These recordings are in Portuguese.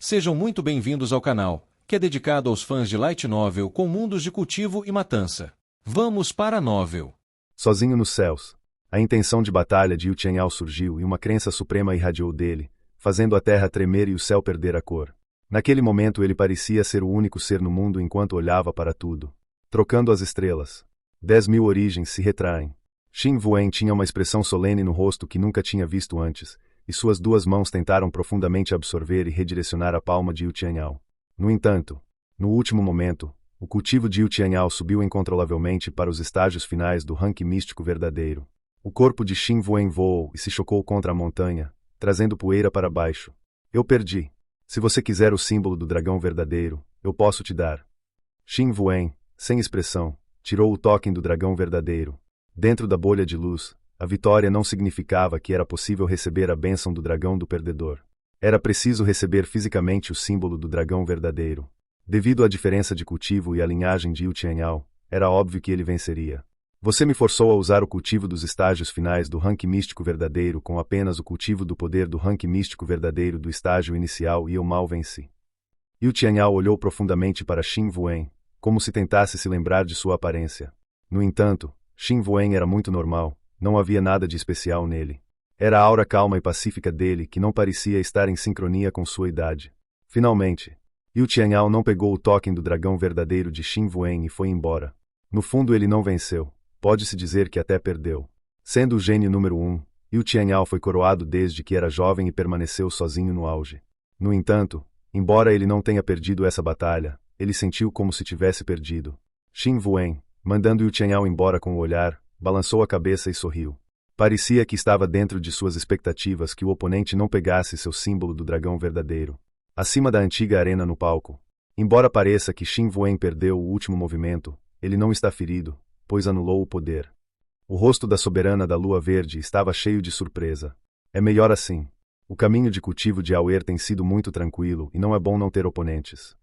Sejam muito bem-vindos ao canal, que é dedicado aos fãs de Light Novel com mundos de cultivo e matança. Vamos para a novel. Sozinho nos céus. A intenção de batalha de Yu Qianyao surgiu e uma crença suprema irradiou dele, fazendo a terra tremer e o céu perder a cor. Naquele momento ele parecia ser o único ser no mundo enquanto olhava para tudo. Trocando as estrelas. 10.000 origens se retraem. Xin Wuan tinha uma expressão solene no rosto que nunca tinha visto antes, e suas duas mãos tentaram profundamente absorver e redirecionar a palma de Yu Qianyao. No entanto, no último momento, o cultivo de Yu Qianyao subiu incontrolavelmente para os estágios finais do rank místico verdadeiro. O corpo de Xin Wuan voou e se chocou contra a montanha, trazendo poeira para baixo. Eu perdi. Se você quiser o símbolo do dragão verdadeiro, eu posso te dar. Xin Wuan, sem expressão, tirou o token do dragão verdadeiro. Dentro da bolha de luz, a vitória não significava que era possível receber a bênção do dragão do perdedor. Era preciso receber fisicamente o símbolo do dragão verdadeiro. Devido à diferença de cultivo e à linhagem de Yu Qianyao, era óbvio que ele venceria. Você me forçou a usar o cultivo dos estágios finais do rank místico verdadeiro com apenas o cultivo do poder do rank místico verdadeiro do estágio inicial e eu mal venci. Yu Qianyao olhou profundamente para Xin Wuan, como se tentasse se lembrar de sua aparência. No entanto, Xin Wuan era muito normal, não havia nada de especial nele. Era a aura calma e pacífica dele que não parecia estar em sincronia com sua idade. Finalmente, Yu Qianyao não pegou o token do dragão verdadeiro de Xin Wuan e foi embora. No fundo ele não venceu. Pode-se dizer que até perdeu. Sendo o gênio número 1, Yu Qianyao foi coroado desde que era jovem e permaneceu sozinho no auge. No entanto, embora ele não tenha perdido essa batalha, ele sentiu como se tivesse perdido. Xin Wuan, mandando Yu Qianyao embora com o olhar, balançou a cabeça e sorriu. Parecia que estava dentro de suas expectativas que o oponente não pegasse seu símbolo do dragão verdadeiro. Acima da antiga arena no palco. Embora pareça que Xin Wuan perdeu o último movimento, ele não está ferido, pois anulou o poder. O rosto da soberana da lua verde estava cheio de surpresa. É melhor assim. O caminho de cultivo de Aoer tem sido muito tranquilo e não é bom não ter oponentes.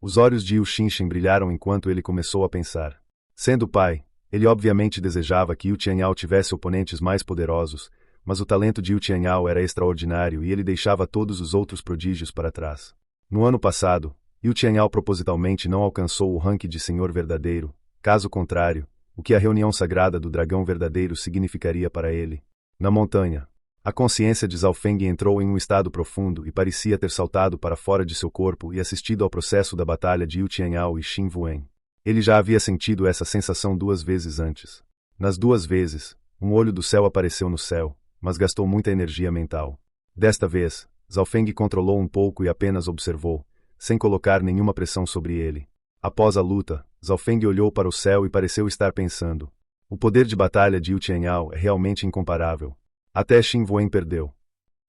Os olhos de Yu Xinshin brilharam enquanto ele começou a pensar. Sendo pai, ele obviamente desejava que Yu Qianyao tivesse oponentes mais poderosos, mas o talento de Yu Qianyao era extraordinário e ele deixava todos os outros prodígios para trás. No ano passado, Yu Qianyao propositalmente não alcançou o rank de Senhor Verdadeiro, caso contrário, o que a reunião sagrada do dragão verdadeiro significaria para ele. Na montanha, a consciência de Zhao Feng entrou em um estado profundo e parecia ter saltado para fora de seu corpo e assistido ao processo da batalha de Yu Qianyao e Xin Wuan. Ele já havia sentido essa sensação 2 vezes antes. Nas 2 vezes, um olho do céu apareceu no céu, mas gastou muita energia mental. Desta vez, Zhao Feng controlou um pouco e apenas observou, sem colocar nenhuma pressão sobre ele. Após a luta, Zhao Feng olhou para o céu e pareceu estar pensando. O poder de batalha de Yu Qianyao é realmente incomparável. Até Xin Wuan perdeu.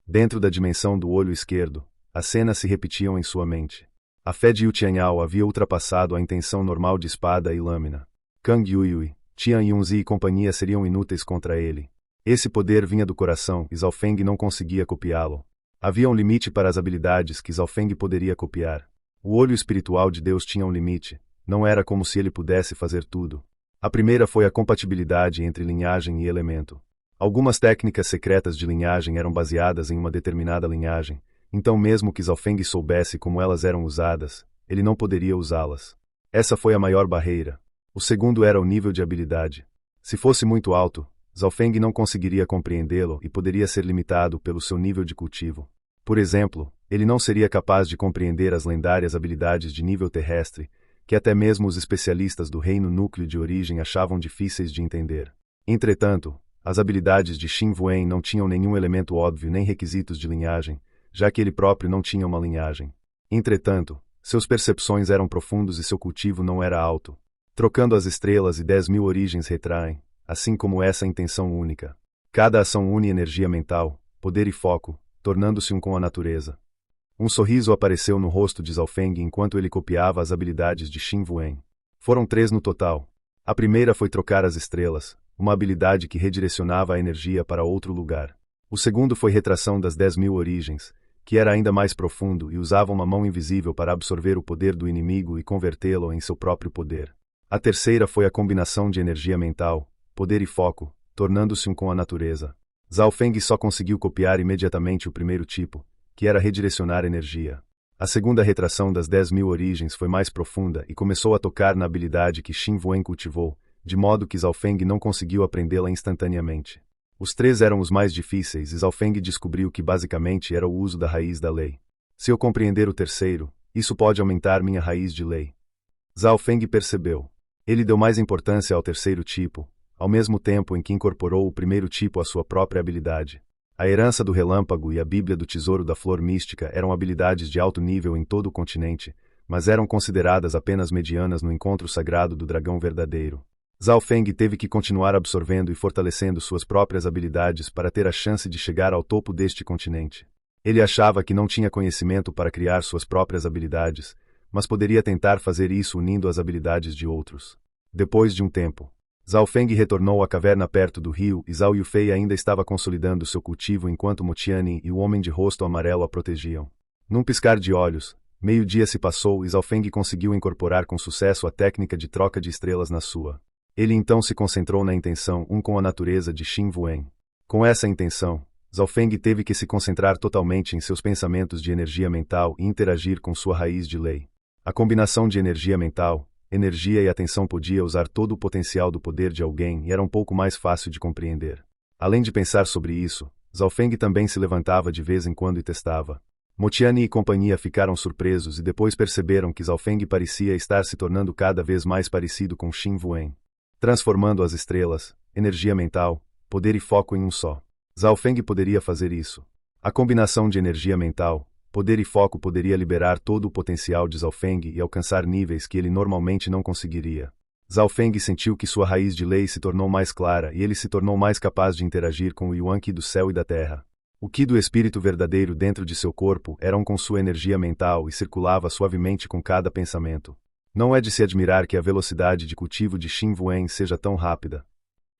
Dentro da dimensão do olho esquerdo, as cenas se repetiam em sua mente. A fé de Yu Qianyao havia ultrapassado a intenção normal de espada e lâmina. Kang Yuyi, Tian Yunzi e companhia seriam inúteis contra ele. Esse poder vinha do coração e Zhao Feng não conseguia copiá-lo. Havia um limite para as habilidades que Zhao Feng poderia copiar. O olho espiritual de Deus tinha um limite. Não era como se ele pudesse fazer tudo. A primeira foi a compatibilidade entre linhagem e elemento. Algumas técnicas secretas de linhagem eram baseadas em uma determinada linhagem, então mesmo que Zhao Feng soubesse como elas eram usadas, ele não poderia usá-las. Essa foi a maior barreira. O segundo era o nível de habilidade. Se fosse muito alto, Zhao Feng não conseguiria compreendê-lo e poderia ser limitado pelo seu nível de cultivo. Por exemplo, ele não seria capaz de compreender as lendárias habilidades de nível terrestre, que até mesmo os especialistas do reino núcleo de origem achavam difíceis de entender. Entretanto, as habilidades de Xin Wuan não tinham nenhum elemento óbvio nem requisitos de linhagem, já que ele próprio não tinha uma linhagem. Entretanto, seus percepções eram profundos e seu cultivo não era alto. Trocando as estrelas e 10.000 origens retraem, assim como essa intenção única. Cada ação une energia mental, poder e foco, tornando-se um com a natureza. Um sorriso apareceu no rosto de Zhao Feng enquanto ele copiava as habilidades de Xin Wuan. Foram 3 no total. A primeira foi trocar as estrelas, uma habilidade que redirecionava a energia para outro lugar. O segundo foi retração das 10.000 origens, que era ainda mais profundo e usava uma mão invisível para absorver o poder do inimigo e convertê-lo em seu próprio poder. A terceira foi a combinação de energia mental, poder e foco, tornando-se um com a natureza. Zhao Feng só conseguiu copiar imediatamente o primeiro tipo, que era redirecionar energia. A segunda retração das 10.000 origens foi mais profunda e começou a tocar na habilidade que Xin Wen cultivou, de modo que Zhao Feng não conseguiu aprendê-la instantaneamente. Os três eram os mais difíceis e Zhao Feng descobriu que basicamente era o uso da raiz da lei. Se eu compreender o terceiro, isso pode aumentar minha raiz de lei. Zhao Feng percebeu. Ele deu mais importância ao terceiro tipo, ao mesmo tempo em que incorporou o primeiro tipo à sua própria habilidade. A herança do relâmpago e a Bíblia do Tesouro da Flor Mística eram habilidades de alto nível em todo o continente, mas eram consideradas apenas medianas no encontro sagrado do dragão verdadeiro. Zhao Feng teve que continuar absorvendo e fortalecendo suas próprias habilidades para ter a chance de chegar ao topo deste continente. Ele achava que não tinha conhecimento para criar suas próprias habilidades, mas poderia tentar fazer isso unindo as habilidades de outros. Depois de um tempo, Zhao Feng retornou à caverna perto do rio e Zhao Yufei ainda estava consolidando seu cultivo enquanto Mo Tianyin e o homem de rosto amarelo a protegiam. Num piscar de olhos, meio-dia se passou e Zhao Feng conseguiu incorporar com sucesso a técnica de troca de estrelas na sua. Ele então se concentrou na intenção com a natureza de Xin Wen. Com essa intenção, Zhao Feng teve que se concentrar totalmente em seus pensamentos de energia mental e interagir com sua raiz de lei. A combinação de energia mental, energia e atenção podia usar todo o potencial do poder de alguém e era um pouco mais fácil de compreender. Além de pensar sobre isso, Zhao Feng também se levantava de vez em quando e testava. Mo Tianyin e companhia ficaram surpresos e depois perceberam que Zhao Feng parecia estar se tornando cada vez mais parecido com Xin Wen. Transformando as estrelas, energia mental, poder e foco em um só. Zhao Feng poderia fazer isso. A combinação de energia mental, poder e foco poderia liberar todo o potencial de Zhao Feng e alcançar níveis que ele normalmente não conseguiria. Zhao Feng sentiu que sua raiz de lei se tornou mais clara e ele se tornou mais capaz de interagir com o Yuan Qi do céu e da terra. O Qi do espírito verdadeiro dentro de seu corpo era com sua energia mental e circulava suavemente com cada pensamento. Não é de se admirar que a velocidade de cultivo de Xin Wen seja tão rápida.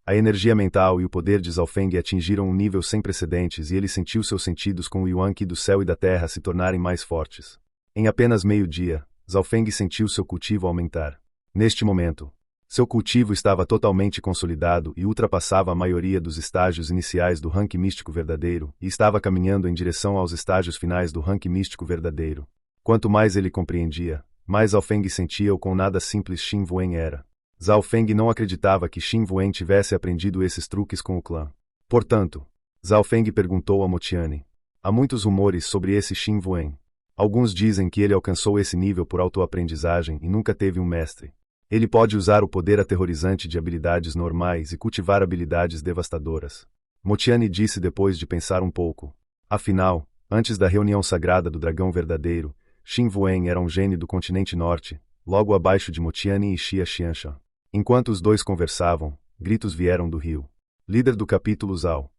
A energia mental e o poder de Zhao Feng atingiram um nível sem precedentes e ele sentiu seus sentidos com o Yuan Qi do céu e da terra se tornarem mais fortes. Em apenas meio-dia, Zhao Feng sentiu seu cultivo aumentar. Neste momento, seu cultivo estava totalmente consolidado e ultrapassava a maioria dos estágios iniciais do rank místico verdadeiro e estava caminhando em direção aos estágios finais do rank místico verdadeiro. Quanto mais ele compreendia, mais Zhao Feng sentia o quão nada simples Xin Wen era. Zhao Feng não acreditava que Xin Wen tivesse aprendido esses truques com o clã. Portanto, Zhao Feng perguntou a Mo Tianyin. Há muitos rumores sobre esse Xin Wen. Alguns dizem que ele alcançou esse nível por autoaprendizagem e nunca teve um mestre. Ele pode usar o poder aterrorizante de habilidades normais e cultivar habilidades devastadoras. Mo Tianyin disse depois de pensar um pouco. Afinal, antes da reunião sagrada do dragão verdadeiro, Xin Wen era um gênio do continente norte, logo abaixo de Mo Tianyin e Xia Xianshan. Enquanto os dois conversavam, gritos vieram do rio. Líder do capítulo Zhao.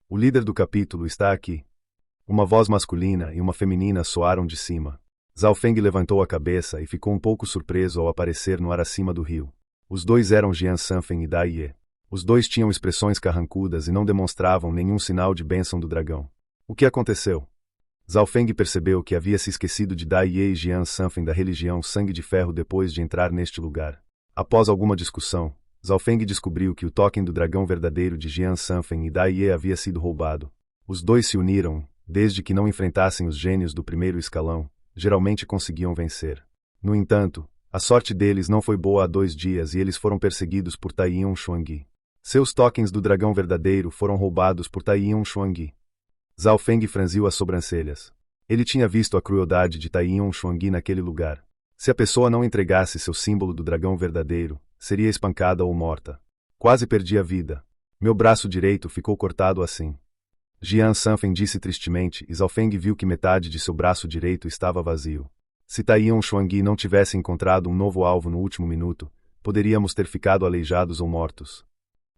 O líder do capítulo está aqui. Uma voz masculina e uma feminina soaram de cima. Zhao Feng levantou a cabeça e ficou um pouco surpreso ao aparecer no ar acima do rio. Os dois eram Jian Sanfen e Dai Ye. Os dois tinham expressões carrancudas e não demonstravam nenhum sinal de bênção do dragão. O que aconteceu? Zhao Feng percebeu que havia se esquecido de Dai Ye e Jian Sanfen da religião Sangue de Ferro depois de entrar neste lugar. Após alguma discussão, Zhao Feng descobriu que o token do dragão verdadeiro de Jian Sanfen e Dai Ye havia sido roubado. Os dois se uniram, desde que não enfrentassem os gênios do primeiro escalão, geralmente conseguiam vencer. No entanto, a sorte deles não foi boa há 2 dias e eles foram perseguidos por Taiyin Xuangyi. Seus tokens do dragão verdadeiro foram roubados por Taiyin Xuangyi. Zhao Feng franziu as sobrancelhas. Ele tinha visto a crueldade de Taiyin Xuangyi naquele lugar. Se a pessoa não entregasse seu símbolo do dragão verdadeiro, seria espancada ou morta. Quase perdi a vida. Meu braço direito ficou cortado assim. Jian Sanfen disse tristemente e Zhao Feng viu que metade de seu braço direito estava vazio. Se Taiyin Xuangyi não tivesse encontrado um novo alvo no último minuto, poderíamos ter ficado aleijados ou mortos.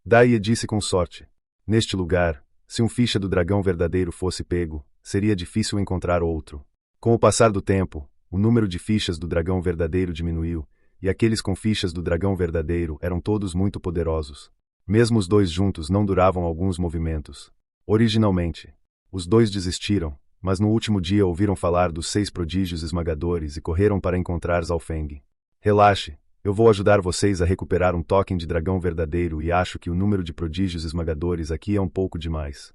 Dai Ye disse com sorte. Neste lugar, se um ficha do dragão verdadeiro fosse pego, seria difícil encontrar outro. Com o passar do tempo, o número de fichas do dragão verdadeiro diminuiu, e aqueles com fichas do dragão verdadeiro eram todos muito poderosos. Mesmo os dois juntos não duravam alguns movimentos. Originalmente, os dois desistiram, mas no último dia ouviram falar dos 6 prodígios esmagadores e correram para encontrar Zhao Feng. Relaxe, eu vou ajudar vocês a recuperar um token de dragão verdadeiro e acho que o número de prodígios esmagadores aqui é um pouco demais.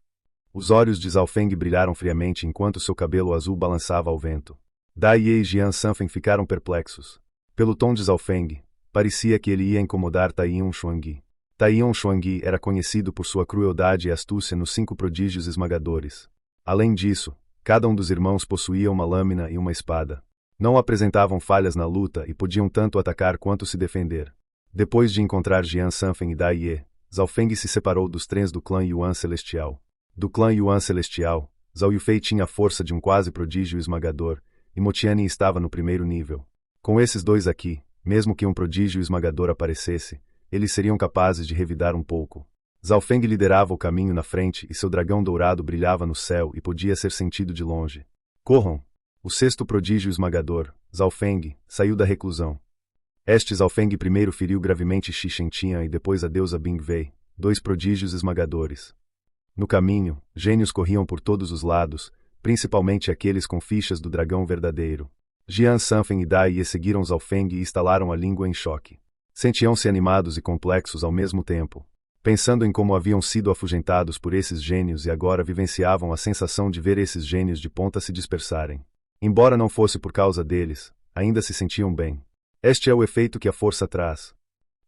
Os olhos de Zhao Feng brilharam friamente enquanto seu cabelo azul balançava ao vento. Dai Ye e Jian Sanfen ficaram perplexos. Pelo tom de Zhao Feng, parecia que ele ia incomodar Tai Yun Xuangyi. Tai Yun Xuangyi era conhecido por sua crueldade e astúcia nos 5 prodígios esmagadores. Além disso, cada um dos irmãos possuía uma lâmina e uma espada. Não apresentavam falhas na luta e podiam tanto atacar quanto se defender. Depois de encontrar Jian Sanfen e Dai Ye, Zhao Feng se separou dos trens do clã Yuan Celestial. Do clã Yuan Celestial, Zhao Yufei tinha a força de um quase prodígio esmagador, e Mo Tianyin estava no primeiro nível. Com esses dois aqui, mesmo que um prodígio esmagador aparecesse, eles seriam capazes de revidar um pouco. Zhao Feng liderava o caminho na frente e seu dragão dourado brilhava no céu e podia ser sentido de longe. Corram! O 6º prodígio esmagador, Zhao Feng, saiu da reclusão. Zhao Feng primeiro feriu gravemente Xi Shenqian e depois a deusa Bing Wei, 2 prodígios esmagadores. No caminho, gênios corriam por todos os lados, principalmente aqueles com fichas do dragão verdadeiro. Jian Sanfen e Dai Ye seguiram Zhao Feng e estalaram a língua em choque. Sentiam-se animados e complexos ao mesmo tempo, pensando em como haviam sido afugentados por esses gênios e agora vivenciavam a sensação de ver esses gênios de ponta se dispersarem. Embora não fosse por causa deles, ainda se sentiam bem. Este é o efeito que a força traz.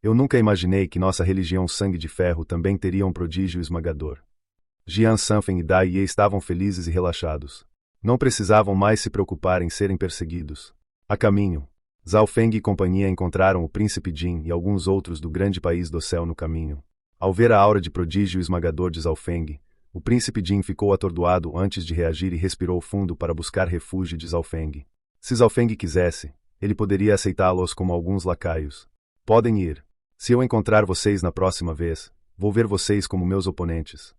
Eu nunca imaginei que nossa religião Sangue de Ferro também teria um prodígio esmagador. Jian Sanfen e Dai Ye estavam felizes e relaxados. Não precisavam mais se preocupar em serem perseguidos. A caminho, Zhao Feng e companhia encontraram o príncipe Jin e alguns outros do grande país do céu no caminho. Ao ver a aura de prodígio esmagador de Zhao Feng, o príncipe Jin ficou atordoado antes de reagir e respirou fundo para buscar refúgio de Zhao Feng. Se Zhao Feng quisesse, ele poderia aceitá-los como alguns lacaios. Podem ir. Se eu encontrar vocês na próxima vez, vou ver vocês como meus oponentes.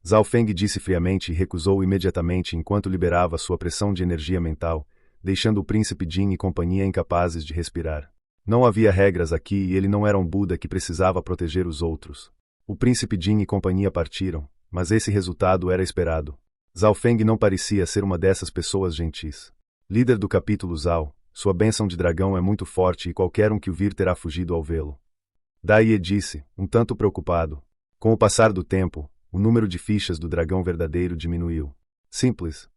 Zhao Feng disse friamente e recusou imediatamente enquanto liberava sua pressão de energia mental, deixando o príncipe Jin e companhia incapazes de respirar. Não havia regras aqui e ele não era um Buda que precisava proteger os outros. O príncipe Jin e companhia partiram, mas esse resultado era esperado. Zhao Feng não parecia ser uma dessas pessoas gentis. Líder do capítulo Zhao, sua bênção de dragão é muito forte e qualquer um que o vir terá fugido ao vê-lo. Dai Ye disse, um tanto preocupado. Com o passar do tempo, o número de fichas do dragão verdadeiro diminuiu. Simples.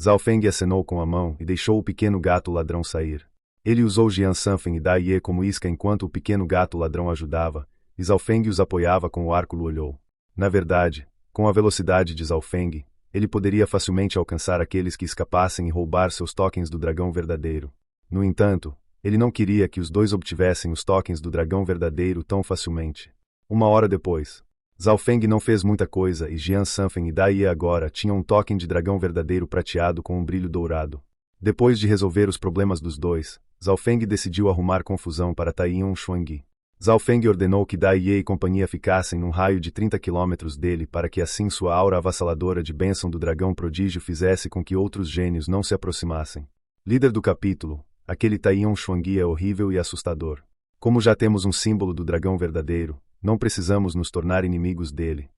Zhao Feng acenou com a mão e deixou o pequeno gato ladrão sair. Ele usou Jian Sanfen e Dai Ye como isca enquanto o pequeno gato ladrão ajudava, e Zhao Feng os apoiava com o arco olhou. Na verdade, com a velocidade de Zhao Feng, ele poderia facilmente alcançar aqueles que escapassem e roubar seus tokens do dragão verdadeiro. No entanto, ele não queria que os dois obtivessem os tokens do dragão verdadeiro tão facilmente. Uma hora depois, Zhao Feng não fez muita coisa e Jian Sanfen e Dai Ye agora tinham um token de dragão verdadeiro prateado com um brilho dourado. Depois de resolver os problemas dos dois, Zhao Feng decidiu arrumar confusão para Tai Yun Xuangyi. Zhao Feng ordenou que Dai Ye e companhia ficassem num raio de 30 quilômetros dele para que assim sua aura avassaladora de bênção do dragão prodígio fizesse com que outros gênios não se aproximassem. Líder do capítulo, aquele Tai Yun Xuangyi é horrível e assustador. Como já temos um símbolo do dragão verdadeiro, não precisamos nos tornar inimigos dele.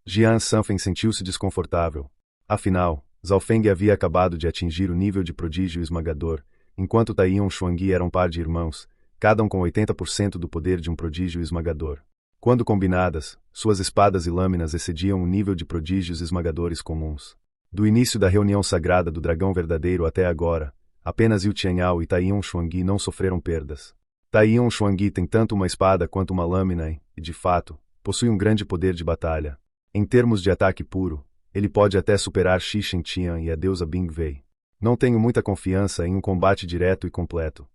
Jian Sanfen sentiu-se desconfortável. Afinal, Zhao Feng havia acabado de atingir o nível de prodígio esmagador, enquanto Tai Yun Xuangyi era um par de irmãos, cada um com 80% do poder de um prodígio esmagador. Quando combinadas, suas espadas e lâminas excediam o nível de prodígios esmagadores comuns. Do início da reunião sagrada do dragão verdadeiro até agora, apenas Yu Tianyao e Tai Yun Xuangyi não sofreram perdas. Tai Yun Xuangyi tem tanto uma espada quanto uma lâmina e, de fato, possui um grande poder de batalha. Em termos de ataque puro, ele pode até superar Xi Shenqian e a deusa Bing Wei. Não tenho muita confiança em um combate direto e completo.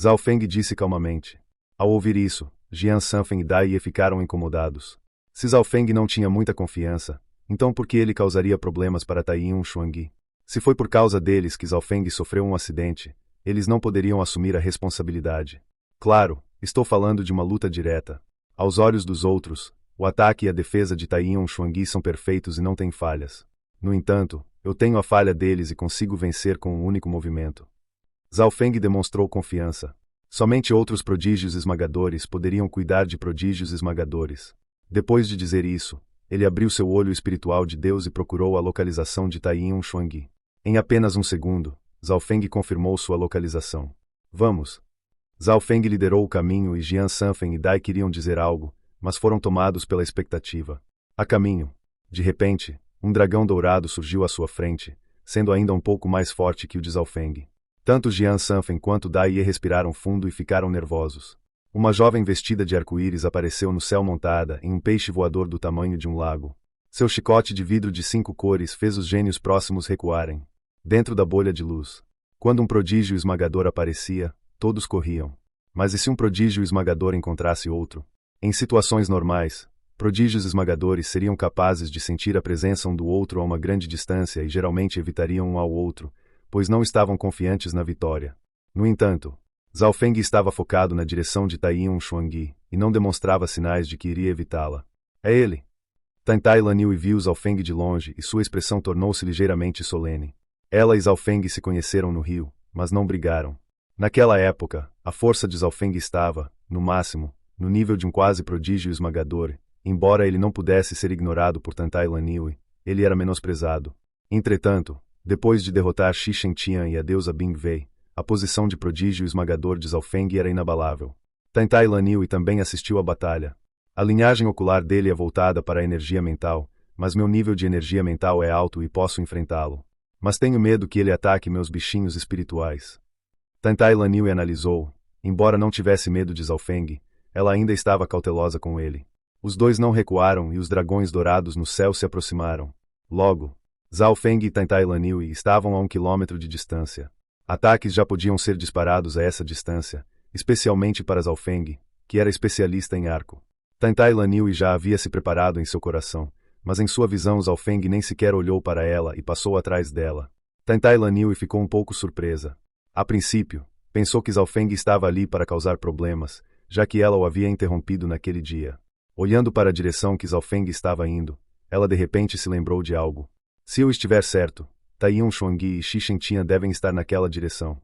Zhao Feng disse calmamente. Ao ouvir isso, Jian Sanfen e Dai Ye ficaram incomodados. Se Zhao Feng não tinha muita confiança, então por que ele causaria problemas para Tai Yun Xuangyi? Se foi por causa deles que Zhao Feng sofreu um acidente, eles não poderiam assumir a responsabilidade. Claro, estou falando de uma luta direta. Aos olhos dos outros, o ataque e a defesa de Tai Yun Xuangyi são perfeitos e não têm falhas. No entanto, eu tenho a falha deles e consigo vencer com um único movimento. Zhao Feng demonstrou confiança. Somente outros prodígios esmagadores poderiam cuidar de prodígios esmagadores. Depois de dizer isso, ele abriu seu olho espiritual de Deus e procurou a localização de Tai Yun Xuangyi. Em apenas um segundo, Zhao Feng confirmou sua localização. Vamos! Zhao Feng liderou o caminho e Jian Sanfen e Dai queriam dizer algo, mas foram tomados pela expectativa. A caminho. De repente, um dragão dourado surgiu à sua frente, sendo ainda um pouco mais forte que o de Zhao Feng. Tanto Jian Sanfen quanto Dai Ye respiraram fundo e ficaram nervosos. Uma jovem vestida de arco-íris apareceu no céu montada em um peixe voador do tamanho de um lago. Seu chicote de vidro de 5 cores fez os gênios próximos recuarem, dentro da bolha de luz. Quando um prodígio esmagador aparecia, todos corriam. Mas e se um prodígio esmagador encontrasse outro? Em situações normais, prodígios esmagadores seriam capazes de sentir a presença um do outro a uma grande distância e geralmente evitariam um ao outro, pois não estavam confiantes na vitória. No entanto, Zhao Feng estava focado na direção de Taiyin Xuangyi e não demonstrava sinais de que iria evitá-la. É ele! Tantai Laniu viu Zhao Feng de longe e sua expressão tornou-se ligeiramente solene. Ela e Zhao Feng se conheceram no rio, mas não brigaram. Naquela época, a força de Zhao Feng estava, no máximo, no nível de um quase prodígio esmagador. Embora ele não pudesse ser ignorado por Tantai Laniu, ele era menosprezado. Entretanto, depois de derrotar Shi Shengtian e a deusa Bing Wei, a posição de prodígio esmagador de Zhao Feng era inabalável. Tantai Laniu também assistiu à batalha. A linhagem ocular dele é voltada para a energia mental, mas meu nível de energia mental é alto e posso enfrentá-lo. Mas tenho medo que ele ataque meus bichinhos espirituais. Tantai Laniu analisou. Embora não tivesse medo de Zhao Feng, ela ainda estava cautelosa com ele. Os dois não recuaram e os dragões dourados no céu se aproximaram. Logo, Zhao Feng e Tantai Laniu estavam a 1 quilômetro de distância. Ataques já podiam ser disparados a essa distância, especialmente para Zhao Feng, que era especialista em arco. Tantai Laniu já havia se preparado em seu coração, mas em sua visão Zhao Feng nem sequer olhou para ela e passou atrás dela. Tantai Laniu ficou um pouco surpresa. A princípio, pensou que Zhao Feng estava ali para causar problemas, já que ela o havia interrompido naquele dia. Olhando para a direção que Zhao Feng estava indo, ela de repente se lembrou de algo. Se eu estiver certo, Taiyin Xuangyi e Shi Shengtian devem estar naquela direção.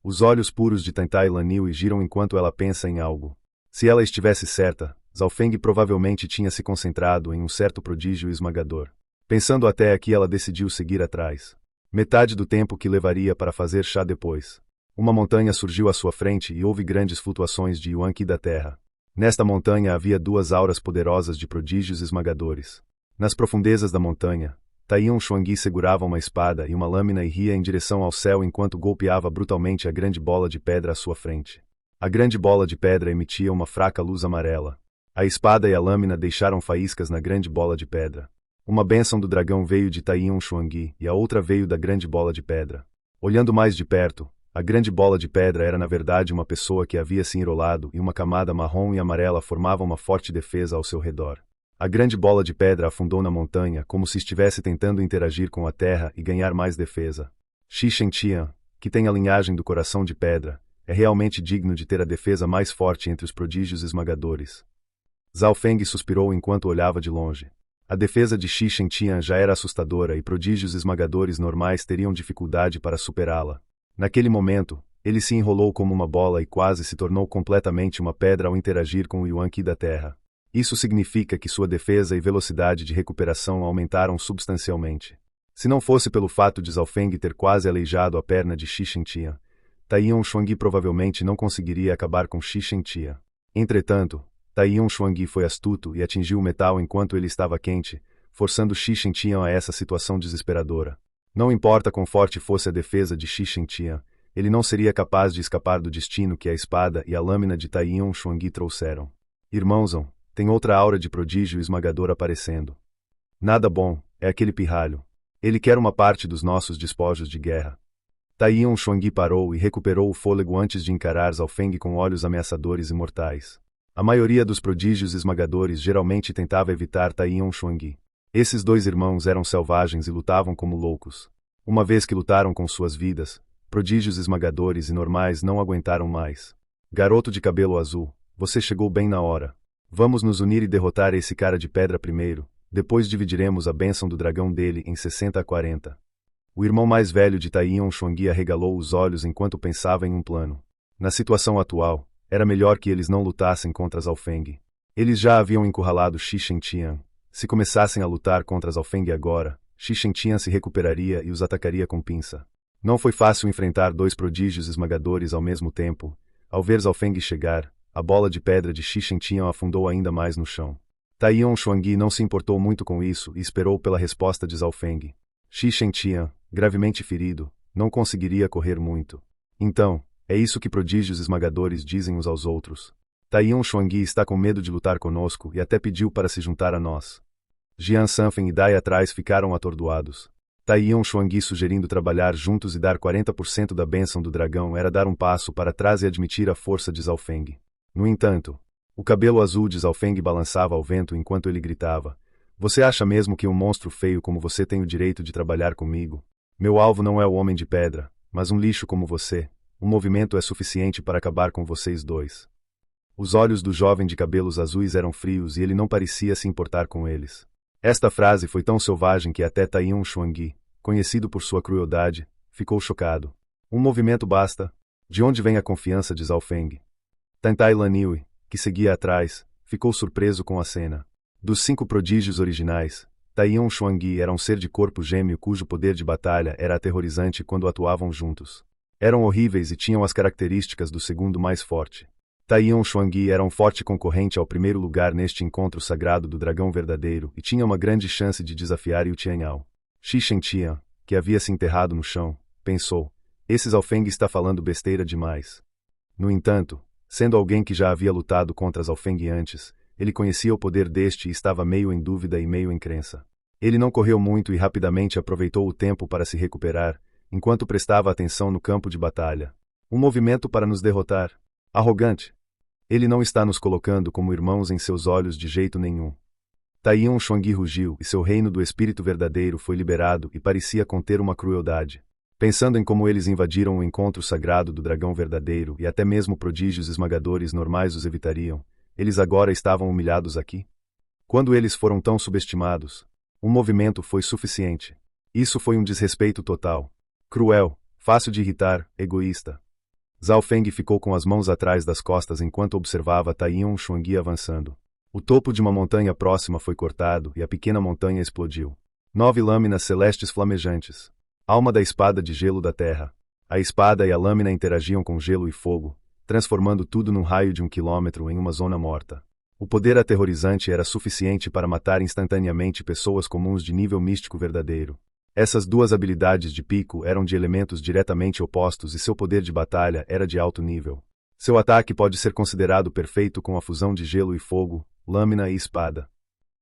Os olhos puros de Tantai Laniu giram enquanto ela pensa em algo. Se ela estivesse certa, Zhao Feng provavelmente tinha se concentrado em um certo prodígio esmagador. Pensando até aqui, ela decidiu seguir atrás. Metade do tempo que levaria para fazer chá depois. Uma montanha surgiu à sua frente e houve grandes flutuações de Yuan Qi da terra. Nesta montanha havia 2 auras poderosas de prodígios esmagadores. Nas profundezas da montanha, Taiyin Xuangyi segurava uma espada e uma lâmina e ria em direção ao céu enquanto golpeava brutalmente a grande bola de pedra à sua frente. A grande bola de pedra emitia uma fraca luz amarela. A espada e a lâmina deixaram faíscas na grande bola de pedra. Uma bênção do dragão veio de Taiyin Xuangyi e a outra veio da grande bola de pedra. Olhando mais de perto, a grande bola de pedra era na verdade uma pessoa que havia se enrolado e uma camada marrom e amarela formava uma forte defesa ao seu redor. A grande bola de pedra afundou na montanha como se estivesse tentando interagir com a terra e ganhar mais defesa. Shi Shengtian, que tem a linhagem do coração de pedra, é realmente digno de ter a defesa mais forte entre os prodígios esmagadores. Zhao Feng suspirou enquanto olhava de longe. A defesa de Shi Shengtian já era assustadora e prodígios esmagadores normais teriam dificuldade para superá-la. Naquele momento, ele se enrolou como uma bola e quase se tornou completamente uma pedra ao interagir com o Yuan Qi da terra. Isso significa que sua defesa e velocidade de recuperação aumentaram substancialmente. Se não fosse pelo fato de Zhao Feng ter quase aleijado a perna de Shi Shengtian, Taiyin Xuangyi provavelmente não conseguiria acabar com Shi Shengtian. Entretanto, Taiyin Xuangyi foi astuto e atingiu o metal enquanto ele estava quente, forçando Shi Shengtian a essa situação desesperadora. Não importa quão forte fosse a defesa de Shi Shengtian, ele não seria capaz de escapar do destino que a espada e a lâmina de Taiyin Xuangyi trouxeram. Irmãozão, tem outra aura de prodígio esmagador aparecendo. Nada bom, é aquele pirralho. Ele quer uma parte dos nossos despojos de guerra. Taiyin Xuangyi parou e recuperou o fôlego antes de encarar Zhao Feng com olhos ameaçadores e mortais. A maioria dos prodígios esmagadores geralmente tentava evitar Taiyin Xuangyi. Esses 2 irmãos eram selvagens e lutavam como loucos. Uma vez que lutaram com suas vidas, prodígios esmagadores e normais não aguentaram mais. Garoto de cabelo azul, você chegou bem na hora. Vamos nos unir e derrotar esse cara de pedra primeiro, depois dividiremos a bênção do dragão dele em 60 a 40. O irmão mais velho de Taiyin Xuangyi arregalou os olhos enquanto pensava em um plano. Na situação atual, era melhor que eles não lutassem contra Zhao Feng. Eles já haviam encurralado Shi Shengtian. Se começassem a lutar contra Zhao Feng agora, Shi Shengtian se recuperaria e os atacaria com pinça. Não foi fácil enfrentar 2 prodígios esmagadores ao mesmo tempo. Ao ver Zhao Feng chegar, a bola de pedra de Shi Shengtian afundou ainda mais no chão. Taiyin Xuangyi não se importou muito com isso e esperou pela resposta de Zhao Feng. Shi Shengtian, gravemente ferido, não conseguiria correr muito. Então, é isso que prodígios esmagadores dizem uns aos outros. Taiyon Xuangyi está com medo de lutar conosco e até pediu para se juntar a nós. Jian Sanfen e Dai atrás ficaram atordoados. Taiyon Xuangyi sugerindo trabalhar juntos e dar 40% da bênção do dragão era dar um passo para trás e admitir a força de Zhao Feng. No entanto, o cabelo azul de Zhao Feng balançava ao vento enquanto ele gritava: "Você acha mesmo que um monstro feio como você tem o direito de trabalhar comigo? Meu alvo não é o homem de pedra, mas um lixo como você. Um movimento é suficiente para acabar com vocês dois." Os olhos do jovem de cabelos azuis eram frios e ele não parecia se importar com eles. Esta frase foi tão selvagem que até Taiyon Xuangyi, conhecido por sua crueldade, ficou chocado. Um movimento basta. De onde vem a confiança de Zhao Feng? Tantai Laniui, que seguia atrás, ficou surpreso com a cena. Dos 5 prodígios originais, Taiyon Xuangyi era um ser de corpo gêmeo cujo poder de batalha era aterrorizante quando atuavam juntos. Eram horríveis e tinham as características do segundo mais forte. Taiyon Xuangyi era um forte concorrente ao primeiro lugar neste encontro sagrado do dragão verdadeiro e tinha uma grande chance de desafiar Yu Tianyao. Shi Shengtian, que havia se enterrado no chão, pensou: esse Zhao Feng está falando besteira demais. No entanto, sendo alguém que já havia lutado contra Zhao Feng antes, ele conhecia o poder deste e estava meio em dúvida e meio em crença. Ele não correu muito e rapidamente aproveitou o tempo para se recuperar, enquanto prestava atenção no campo de batalha. Um movimento para nos derrotar. Arrogante. Ele não está nos colocando como irmãos em seus olhos de jeito nenhum. Taiyon Xuangyi rugiu e seu reino do espírito verdadeiro foi liberado e parecia conter uma crueldade. Pensando em como eles invadiram o encontro sagrado do dragão verdadeiro e até mesmo prodígios esmagadores normais os evitariam, eles agora estavam humilhados aqui? Quando eles foram tão subestimados, um movimento foi suficiente. Isso foi um desrespeito total. Cruel, fácil de irritar, egoísta. Zhao Feng ficou com as mãos atrás das costas enquanto observava Taiyon Xuangyi avançando. O topo de uma montanha próxima foi cortado e a pequena montanha explodiu. 9 lâminas celestes flamejantes. Alma da espada de gelo da terra. A espada e a lâmina interagiam com gelo e fogo, transformando tudo num raio de 1 quilômetro em uma zona morta. O poder aterrorizante era suficiente para matar instantaneamente pessoas comuns de nível místico verdadeiro. Essas duas habilidades de pico eram de elementos diretamente opostos e seu poder de batalha era de alto nível. Seu ataque pode ser considerado perfeito com a fusão de gelo e fogo, lâmina e espada.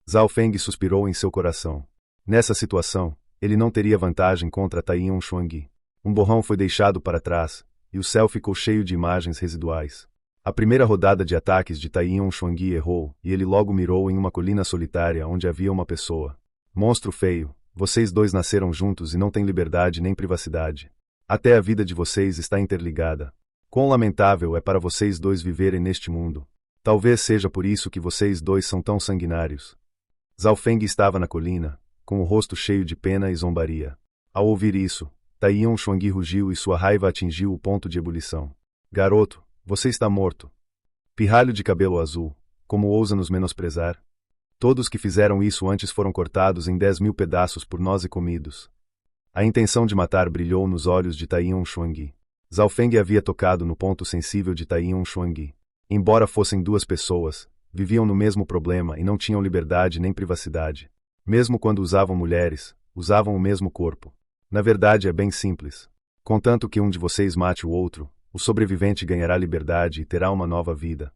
Zhao Feng suspirou em seu coração. Nessa situação, ele não teria vantagem contra Taiyon Xuangyi. Um borrão foi deixado para trás, e o céu ficou cheio de imagens residuais. A primeira rodada de ataques de Taiyon Xuangyi errou, e ele logo mirou em uma colina solitária onde havia uma pessoa. Monstro feio. Vocês dois nasceram juntos e não têm liberdade nem privacidade. Até a vida de vocês está interligada. Quão lamentável é para vocês dois viverem neste mundo. Talvez seja por isso que vocês dois são tão sanguinários. Zhao Feng estava na colina, com o rosto cheio de pena e zombaria. Ao ouvir isso, Taiyon Xuangyi rugiu e sua raiva atingiu o ponto de ebulição. Garoto, você está morto. Pirralho de cabelo azul, como ousa nos menosprezar? Todos que fizeram isso antes foram cortados em 10.000 pedaços por nós e comidos. A intenção de matar brilhou nos olhos de Taiyon Xuangyi. Zhao Feng havia tocado no ponto sensível de Taiyon Xuangyi. Embora fossem 2 pessoas, viviam no mesmo problema e não tinham liberdade nem privacidade. Mesmo quando usavam mulheres, usavam o mesmo corpo. Na verdade é bem simples. Contanto que um de vocês mate o outro, o sobrevivente ganhará liberdade e terá uma nova vida.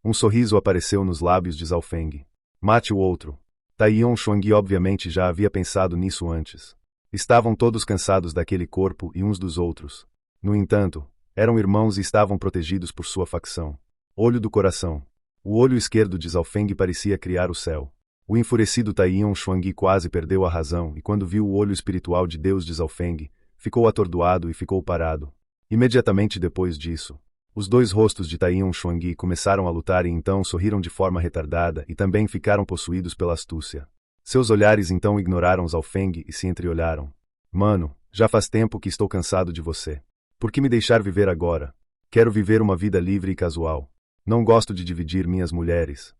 Um sorriso apareceu nos lábios de Zhao Feng. Mate o outro. Taiyon Xuangyi obviamente já havia pensado nisso antes. Estavam todos cansados daquele corpo e uns dos outros. No entanto, eram irmãos e estavam protegidos por sua facção. Olho do coração. O olho esquerdo de Zhao Feng parecia criar o céu. O enfurecido Taiyon Xuangyi quase perdeu a razão e quando viu o olho espiritual de Deus de Zhao Feng, ficou atordoado e ficou parado. Imediatamente depois disso, os 2 rostos de Taiyon Xuangyi começaram a lutar e então sorriram de forma retardada e também ficaram possuídos pela astúcia. Seus olhares então ignoraram Zhao Feng e se entreolharam. Mano, já faz tempo que estou cansado de você. Por que me deixar viver agora? Quero viver uma vida livre e casual. Não gosto de dividir minhas mulheres.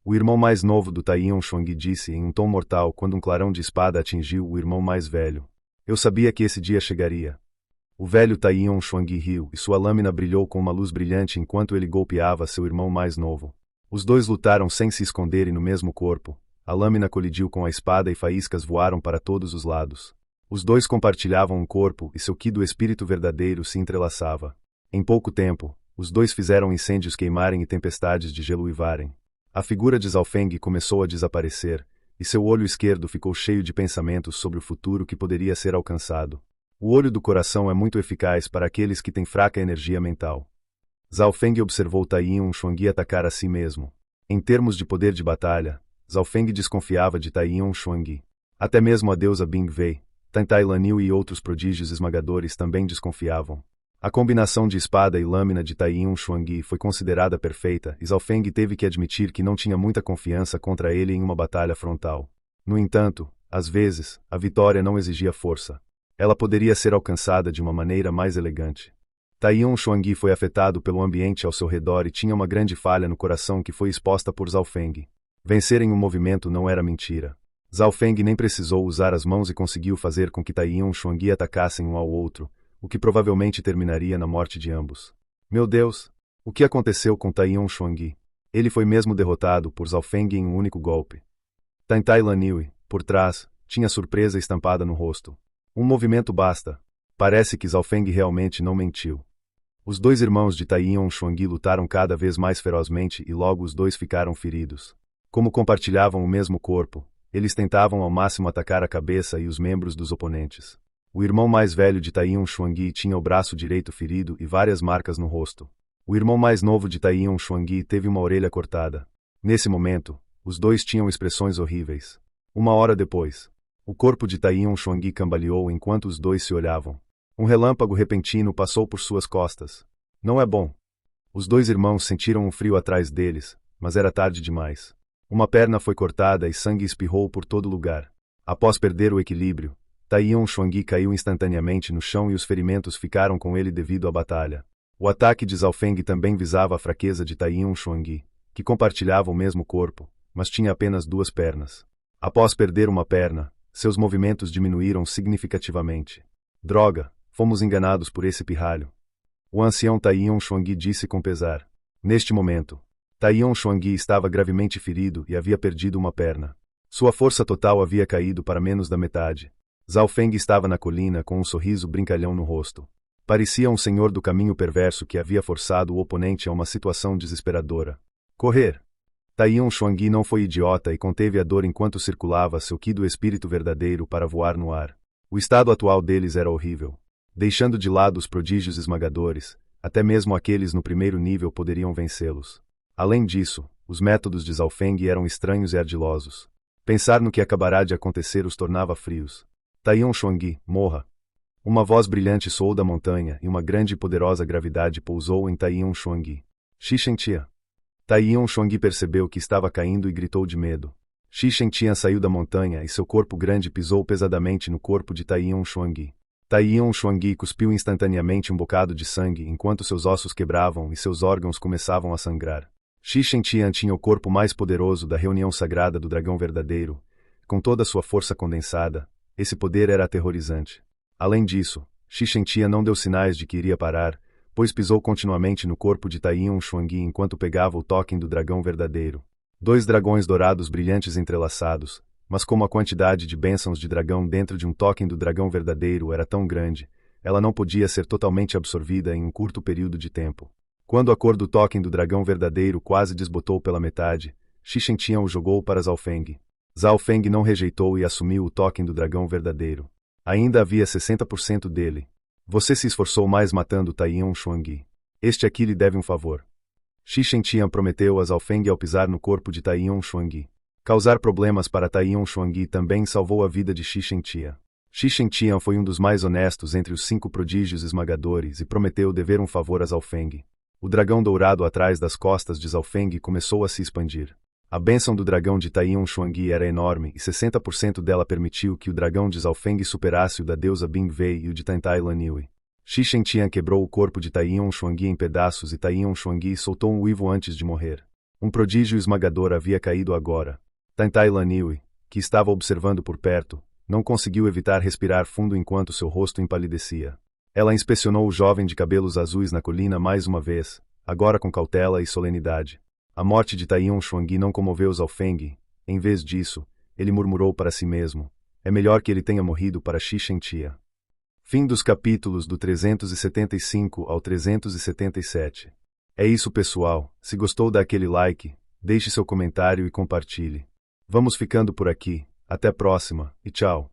O irmão mais novo do Taiyon Xuangyi disse em um tom mortal quando um clarão de espada atingiu o irmão mais velho. Eu sabia que esse dia chegaria. O velho Taiyon Xuangyi riu e sua lâmina brilhou com uma luz brilhante enquanto ele golpeava seu irmão mais novo. Os 2 lutaram sem se esconderem no mesmo corpo. A lâmina colidiu com a espada e faíscas voaram para todos os lados. Os dois compartilhavam um corpo e seu ki do espírito verdadeiro se entrelaçava. Em pouco tempo, os dois fizeram incêndios queimarem e tempestades de gelo uivarem. A figura de Zhao Feng começou a desaparecer, e seu olho esquerdo ficou cheio de pensamentos sobre o futuro que poderia ser alcançado. O olho do coração é muito eficaz para aqueles que têm fraca energia mental. Zhao Feng observou Tai Yun-Xuangyi atacar a si mesmo. Em termos de poder de batalha, Zhao Feng desconfiava de Tai Yun-Xuangyi. Até mesmo a deusa Bing Wei, Tantai Lanil e outros prodígios esmagadores também desconfiavam. A combinação de espada e lâmina de Tai Yun-Xuangyi foi considerada perfeita e Zhao Feng teve que admitir que não tinha muita confiança contra ele em uma batalha frontal. No entanto, às vezes, a vitória não exigia força. Ela poderia ser alcançada de uma maneira mais elegante. Tai Yun-Xuangyi foi afetado pelo ambiente ao seu redor e tinha uma grande falha no coração que foi exposta por Zhao Feng. Vencer em um movimento não era mentira. Zhao Feng nem precisou usar as mãos e conseguiu fazer com que Tai Yun-Xuangyi atacassem um ao outro, o que provavelmente terminaria na morte de ambos. Meu Deus! O que aconteceu com Tai Yun-Xuangyi? Ele foi mesmo derrotado por Zhao Feng em um único golpe. Tantai Lanil, por trás, tinha surpresa estampada no rosto. Um movimento basta. Parece que Zhao Feng realmente não mentiu. Os dois irmãos de Tai Yun-Xuangyi lutaram cada vez mais ferozmente e logo os dois ficaram feridos. Como compartilhavam o mesmo corpo, eles tentavam ao máximo atacar a cabeça e os membros dos oponentes. O irmão mais velho de Tai Yun-Xuangyi tinha o braço direito ferido e várias marcas no rosto. O irmão mais novo de Tai Yun-Xuangyi teve uma orelha cortada. Nesse momento, os dois tinham expressões horríveis. Uma hora depois, o corpo de Tai Yun-Xuangyi cambaleou enquanto os dois se olhavam. Um relâmpago repentino passou por suas costas. Não é bom. Os dois irmãos sentiram um frio atrás deles, mas era tarde demais. Uma perna foi cortada e sangue espirrou por todo lugar. Após perder o equilíbrio, Tai Yun-Xuangyi caiu instantaneamente no chão e os ferimentos ficaram com ele devido à batalha. O ataque de Zhao Feng também visava a fraqueza de Tai Yun-Xuangyi, que compartilhava o mesmo corpo, mas tinha apenas duas pernas. Após perder uma perna, seus movimentos diminuíram significativamente. Droga, fomos enganados por esse pirralho. O ancião Tai Yun-Xuangyi disse com pesar. Neste momento, Tai Yun-Xuangyi estava gravemente ferido e havia perdido uma perna. Sua força total havia caído para menos da metade. Zhao Feng estava na colina com um sorriso brincalhão no rosto. Parecia um senhor do caminho perverso que havia forçado o oponente a uma situação desesperadora. Correr! Tai Yun-Xuangyi não foi idiota e conteve a dor enquanto circulava seu ki do espírito verdadeiro para voar no ar. O estado atual deles era horrível. Deixando de lado os prodígios esmagadores, até mesmo aqueles no primeiro nível poderiam vencê-los. Além disso, os métodos de Zhao Feng eram estranhos e ardilosos. Pensar no que acabará de acontecer os tornava frios. Tai Yun-Xuangyi, morra! Uma voz brilhante soou da montanha e uma grande e poderosa gravidade pousou em Tai Yun-Xuangyi. Shi Shentia. Tai Yun-Xuangyi percebeu que estava caindo e gritou de medo. Shi Shentia saiu da montanha e seu corpo grande pisou pesadamente no corpo de Tai Yun-Xuangyi. Tai Yun-Xuangyi cuspiu instantaneamente um bocado de sangue enquanto seus ossos quebravam e seus órgãos começavam a sangrar. Shi Shentia tinha o corpo mais poderoso da reunião sagrada do dragão verdadeiro. Com toda sua força condensada, esse poder era aterrorizante. Além disso, Shi Shentia não deu sinais de que iria parar, pois pisou continuamente no corpo de Tai Yun-Xuangyi enquanto pegava o token do dragão verdadeiro. Dois dragões dourados brilhantes entrelaçados, mas como a quantidade de bênçãos de dragão dentro de um token do dragão verdadeiro era tão grande, ela não podia ser totalmente absorvida em um curto período de tempo. Quando a cor do token do dragão verdadeiro quase desbotou pela metade, Shi Shentia o jogou para Zhao Feng. Zhao Feng não rejeitou e assumiu o token do dragão verdadeiro. Ainda havia 60% dele. Você se esforçou mais matando Tai Yun-Xuangyi. Este aqui lhe deve um favor. Shi Shentia prometeu a Zhao Feng ao pisar no corpo de Tai Yun-Xuangyi. Causar problemas para Tai Yun-Xuangyi também salvou a vida de Shi Shentia. Shi Shentia foi um dos mais honestos entre os 5 prodígios esmagadores e prometeu dever um favor a Zhao Feng. O dragão dourado atrás das costas de Zhao Feng começou a se expandir. A bênção do dragão de Tai Yun-Xuangyi era enorme e 60% dela permitiu que o dragão de Zhao Feng superasse o da deusa Bing Wei e o de Tantai Lanil. Shi Shentia quebrou o corpo de Tai Yun-Xuangyi em pedaços e Tai Yun-Xuangyi soltou um uivo antes de morrer. Um prodígio esmagador havia caído agora. Tantai Lanil, que estava observando por perto, não conseguiu evitar respirar fundo enquanto seu rosto empalidecia. Ela inspecionou o jovem de cabelos azuis na colina mais uma vez, agora com cautela e solenidade. A morte de Tai Yun-Xuangyi não comoveu Zhao Feng. Em vez disso, ele murmurou para si mesmo. É melhor que ele tenha morrido para Xixentia. Fim dos capítulos do 375 ao 377. É isso, pessoal. Se gostou, dá aquele like, deixe seu comentário e compartilhe. Vamos ficando por aqui. Até a próxima, e tchau.